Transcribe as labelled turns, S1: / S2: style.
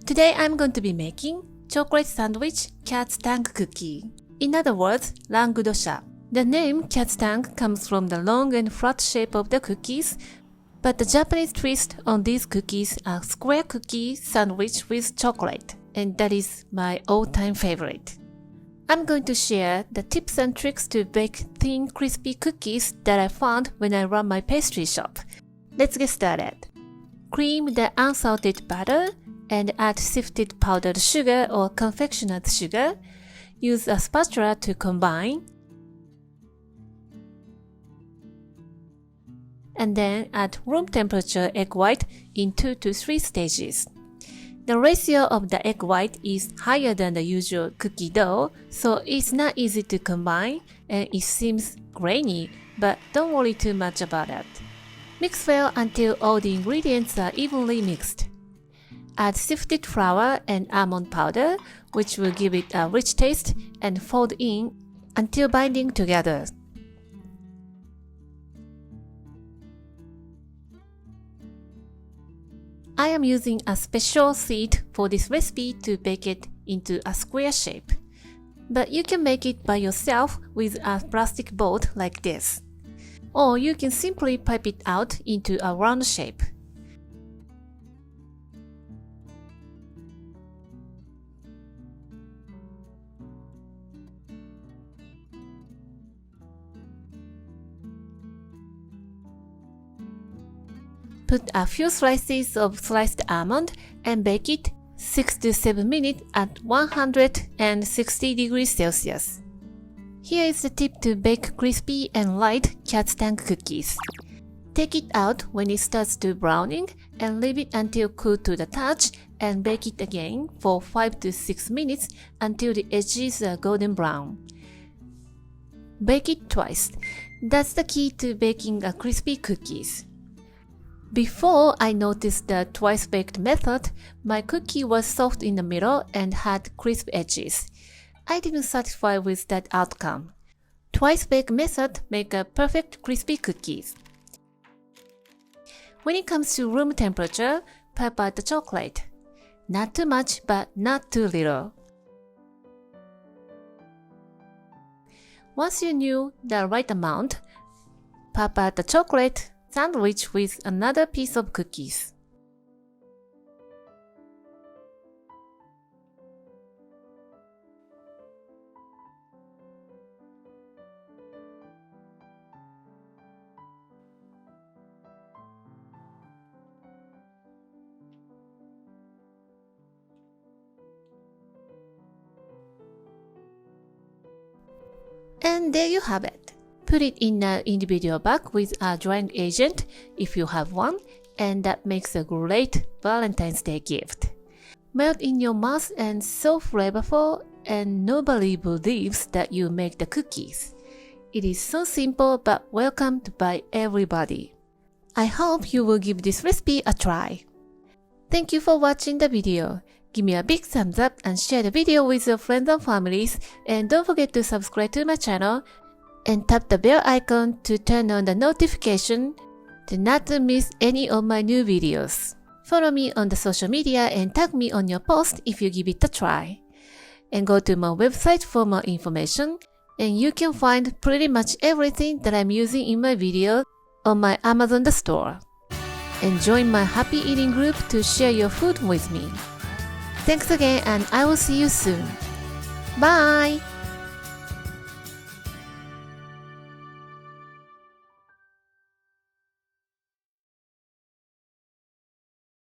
S1: Today I'm going to be making chocolate sandwich cat's tongue cookie. In other words, Langue dosha. The name cat's tongue comes from the long and flat shape of the cookies, but the Japanese twist on these cookies are square cookie sandwich with chocolate, and that is my all-time favorite. I'm going to share the tips and tricks to bake thin, crispy cookies that I found when I run my pastry shop. Let's get started. Cream the unsalted butter and add sifted powdered sugar or confectioner's sugar. Use a spatula to combine. And then add room temperature egg white in 2 to 3 stages. The ratio of the egg white is higher than the usual cookie dough, so it's not easy to combine and it seems grainy, but don't worry too much about it. Mix well until all the ingredients are evenly mixed. Add sifted flour and almond powder, which will give it a rich taste, and fold in until binding together. I am using a special seed for this recipe to bake it into a square shape. But you can make it by yourself with a plastic boat like this. Or you can simply pipe it out into a round shape. Put a few slices of sliced almond and bake it 6 to 7 minutes at 160 degrees Celsius. Here is the tip to bake crispy and light cat's tongue cookies. Take it out when it starts to browning and leave it until cool to the touch and bake it again for 5 to 6 minutes until the edges are golden brown. Bake it twice. That's the key to baking a crispy cookies. Before I noticed the twice-baked method, my cookie was soft in the middle and had crisp edges. I didn't satisfy with that outcome. Twice-baked method make a perfect crispy cookies. When it comes to room temperature, pipe out the chocolate. Not too much, but not too little. Once you knew the right amount, pipe out the chocolate sandwich with another piece of cookies. And there you have it. Put it in an individual bag with a drying agent if you have one, and that makes a great Valentine's Day gift. Melt in your mouth and so flavorful, and nobody believes that you make the cookies. It is so simple but welcomed by everybody. I hope you will give this recipe a try. Thank you for watching the video. Give me a big thumbs up and share the video with your friends and families, and don't forget to subscribe to my channel and tap the bell icon to turn on the notification to not to miss any of my new videos. Follow me on the social media and tag me on your post if you give it a try. And go to my website for more information, and you can find pretty much everything that I'm using in my video on my Amazon store. And join my happy eating group to share your food with me. Thanks again, and I will see you soon. Bye!